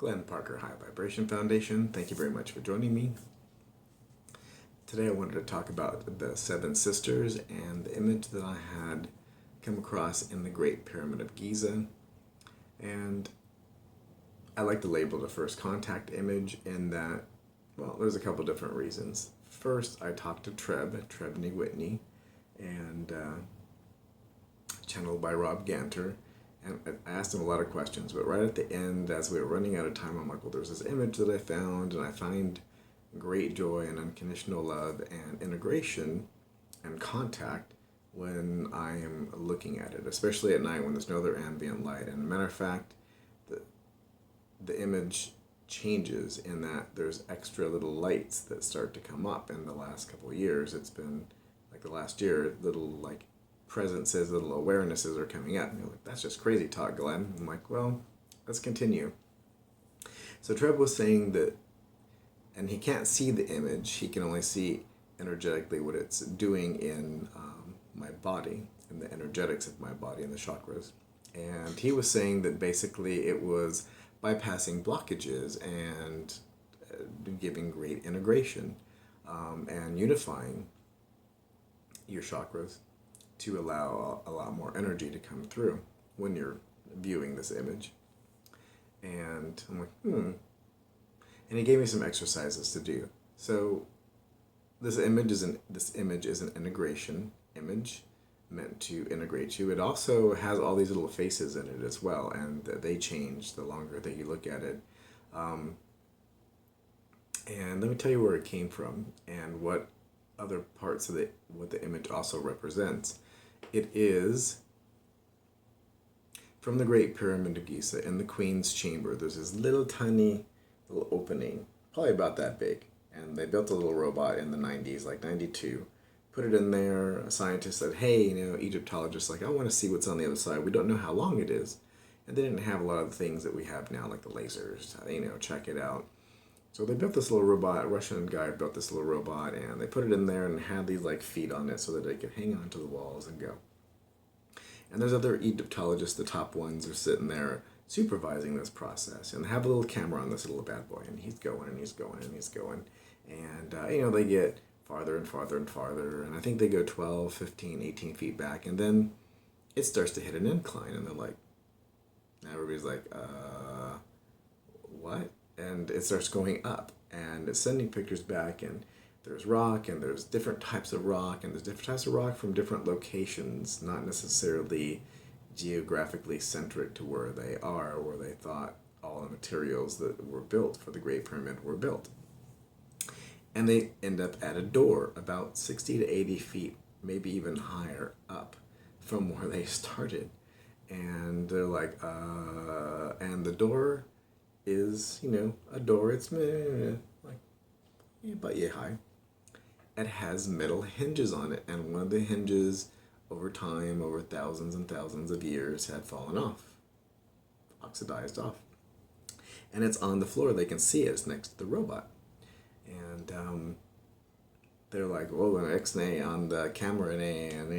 Glenn Parker High Vibration Foundation. Thank you very much for joining me. Today I wanted to talk about the Seven Sisters and the image that I had come across in the Great Pyramid of Giza. And I like to label the first contact image in that, well, there's a couple different reasons. First, I talked to TReb yit-NE, and channeled by Rob Ganter, and I asked him a lot of questions, but right at the end, as we were running out of time, I'm like, well, there's this image that I found, and I find great joy and unconditional love and integration and contact when I am looking at it, especially at night when there's no other ambient light. And matter of fact, the image changes in that there's extra little lights that start to come up. In the last couple of years, it's been like the last year, little like presences, little awarenesses are coming up. And you're like, that's just crazy talk, Glenn. I'm like, well, let's continue. So TReb was saying that, and he can't see the image, he can only see energetically what it's doing in my body, in the energetics of my body, in the chakras. And he was saying that basically it was bypassing blockages and giving great integration and unifying your chakras to allow a lot more energy to come through when you're viewing this image. And I'm like, And he gave me some exercises to do. So this image is an integration image meant to integrate you. It also has all these little faces in it as well, and they change the longer that you look at it. And let me tell you where it came from and what other parts of what the image also represents. It is from the Great Pyramid of Giza in the Queen's Chamber. There's this little tiny little opening, probably about that big. And they built a little robot in the 90s, like 92. Put it in there. A scientist said, hey, Egyptologists, like, I want to see what's on the other side. We don't know how long it is. And they didn't have a lot of the things that we have now, like the lasers, check it out. So they built this little robot. A Russian guy built this little robot, and they put it in there and had these like feet on it so that they could hang on to the walls and go. And there's other Egyptologists, the top ones, are sitting there supervising this process, and they have a little camera on this little bad boy, and he's going and he's going and he's going. And, they get farther and farther and farther, and I think they go 12, 15, 18 feet back, and then it starts to hit an incline, and they're like, everybody's like, what? And it starts going up, and it's sending pictures back, and there's rock, and there's different types of rock, and there's different types of rock from different locations, not necessarily geographically centric to where they are, where they thought all the materials that were built for the Great Pyramid were built. And they end up at a door about 60 to 80 feet, maybe even higher up from where they started. And they're like, and the door is, a door, it's like about yay high. It has metal hinges on it, and one of the hinges over time, over thousands and thousands of years, had fallen off, oxidized off. And it's on the floor, they can see it, it's next to the robot. And they're like, well, an X-ray on the camera, and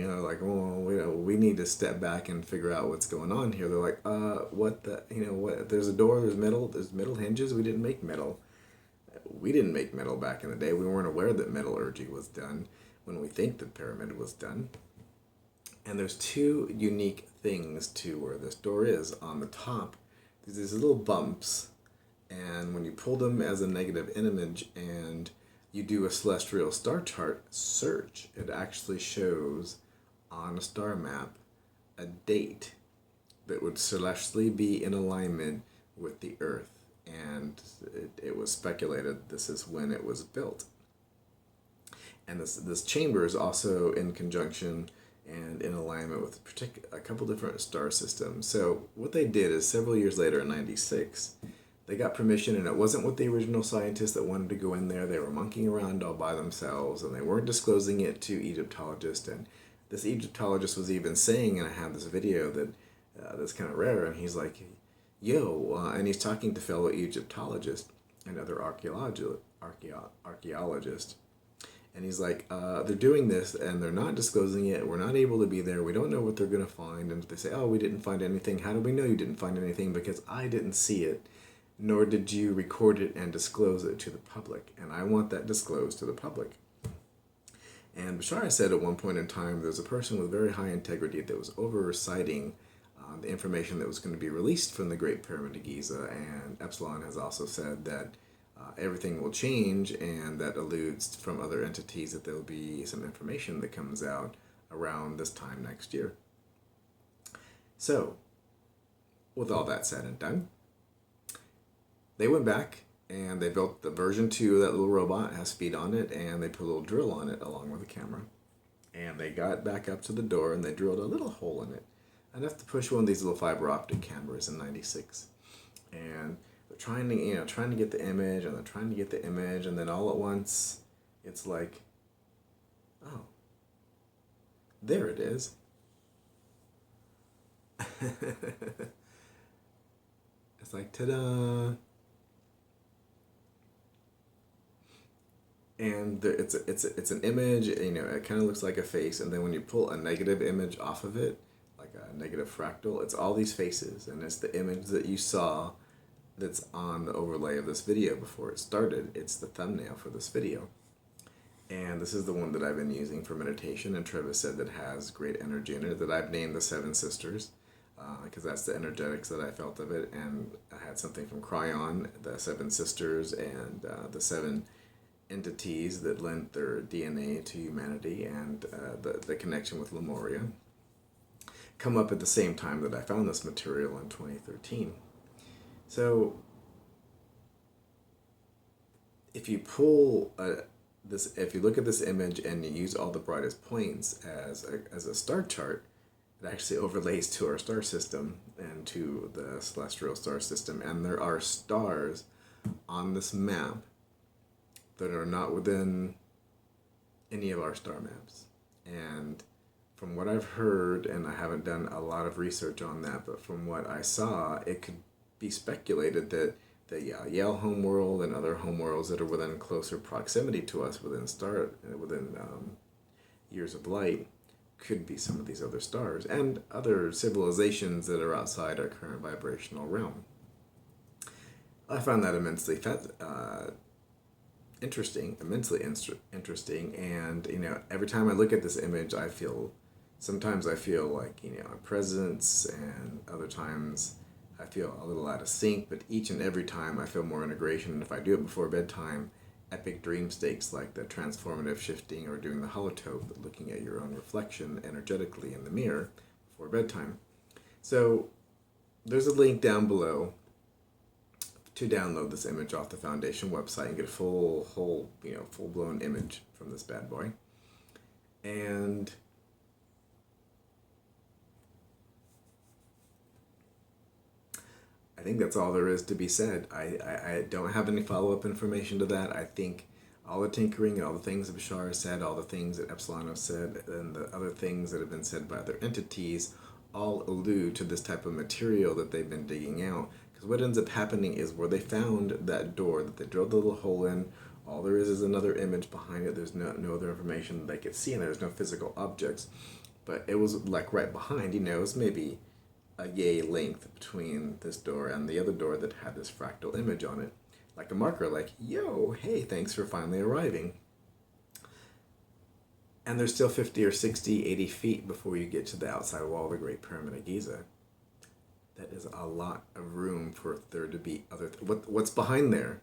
we need to step back and figure out what's going on here. They're like, what? There's a door, there's metal hinges. We didn't make metal. We didn't make metal back in the day. We weren't aware that metallurgy was done when we think the pyramid was done. And there's two unique things to where this door is. On the top, there's these little bumps, and when you pull them as a negative image and you do a celestial star chart search, it actually shows on a star map a date that would celestially be in alignment with the Earth. And it was speculated this is when it was built. And this chamber is also in conjunction and in alignment with a couple different star systems. So what they did is several years later in 96, they got permission, and it wasn't with the original scientists that wanted to go in there. They were monkeying around all by themselves, and they weren't disclosing it to Egyptologists. And this Egyptologist was even saying, and I have this video that's kind of rare, and he's like, and he's talking to fellow Egyptologists and other archaeologists. And he's like, they're doing this, and they're not disclosing it. We're not able to be there. We don't know what they're going to find. And they say, oh, we didn't find anything. How do we know you didn't find anything? Because I didn't see it. nor did you record it and disclose it to the public. And I want that disclosed to the public. And Bashar said at one point in time, there's a person with very high integrity that was oversighting the information that was going to be released from the Great Pyramid of Giza. And Epsilon has also said that everything will change, and that alludes from other entities that there will be some information that comes out around this time next year. So, with all that said and done, they went back and they built the version 2 of that little robot. It has speed on it, and they put a little drill on it along with the camera. And they got back up to the door and they drilled a little hole in it, enough to push one of these little fiber optic cameras in '96. And they're trying to get the image, and they're trying to get the image, and then all at once, it's like, oh, there it is. It's like, ta-da! And it's an image, it kind of looks like a face, and then when you pull a negative image off of it, like a negative fractal, it's all these faces, and it's the image that you saw that's on the overlay of this video before it started. It's the thumbnail for this video. And this is the one that I've been using for meditation, and TReb said that has great energy in it, that I've named the Seven Sisters, because that's the energetics that I felt of it. And I had something from KYRON, the Seven Sisters, and the seven entities that lent their DNA to humanity, and the connection with Lemuria, come up at the same time that I found this material in 2013. So if you pull if you look at this image and you use all the brightest points as a star chart, it actually overlays to our star system and to the celestial star system. And there are stars on this map that are not within any of our star maps. And from what I've heard, and I haven't done a lot of research on that, but from what I saw, it could be speculated that the YahYel homeworld and other homeworlds that are within closer proximity to us within years of light could be some of these other stars and other civilizations that are outside our current vibrational realm. I found that immensely interesting, and every time I look at this image, sometimes I feel like a presence, and other times I feel a little out of sync, but each and every time I feel more integration. And if I do it before bedtime, epic dream states like the transformative shifting, or doing the holotope, looking at your own reflection energetically in the mirror before bedtime. So there's a link down below to download this image off the Foundation website and get a full-blown image from this bad boy. And I think that's all there is to be said. I don't have any follow-up information to that. I think all the tinkering and all the things that Bashar said, all the things that Epsilon have said, and the other things that have been said by other entities all allude to this type of material that they've been digging out. Because what ends up happening is where they found that door that they drilled a little hole in, all there is another image behind it. There's no other information that they could see, and there's no physical objects. But it was like right behind, it was maybe a yay length between this door and the other door that had this fractal image on it. Like a marker, like, yo, hey, thanks for finally arriving. And there's still 50 or 60, 80 feet before you get to the outside wall of the Great Pyramid of Giza. That is a lot of room for there to be other... What's behind there?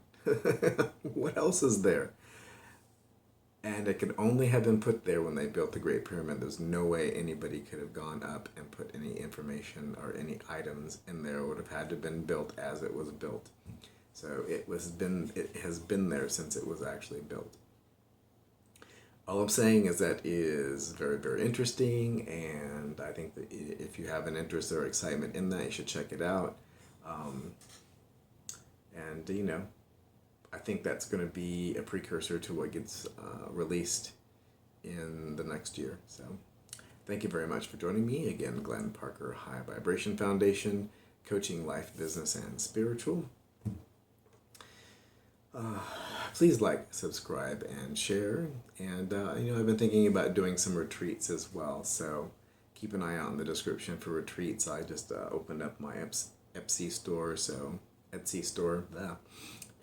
What else is there? And it could only have been put there when they built the Great Pyramid. There's no way anybody could have gone up and put any information or any items in there. It would have had to have been built as it was built. So it has been there since it was actually built. All I'm saying is that is very, very interesting, and I think that if you have an interest or excitement in that, you should check it out. I think that's going to be a precursor to what gets released in the next year. So thank you very much for joining me. Again, Glenn Parker, High Vibration Foundation, coaching life, business, and spiritual. Please like, subscribe, and share. And, I've been thinking about doing some retreats as well. So keep an eye out in the description for retreats. I just opened up my Etsy store, so Etsy store.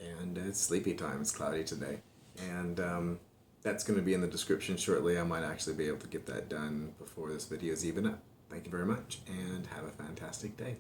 And it's sleepy time. It's cloudy today. And that's going to be in the description shortly. I might actually be able to get that done before this video is even up. Thank you very much, and have a fantastic day.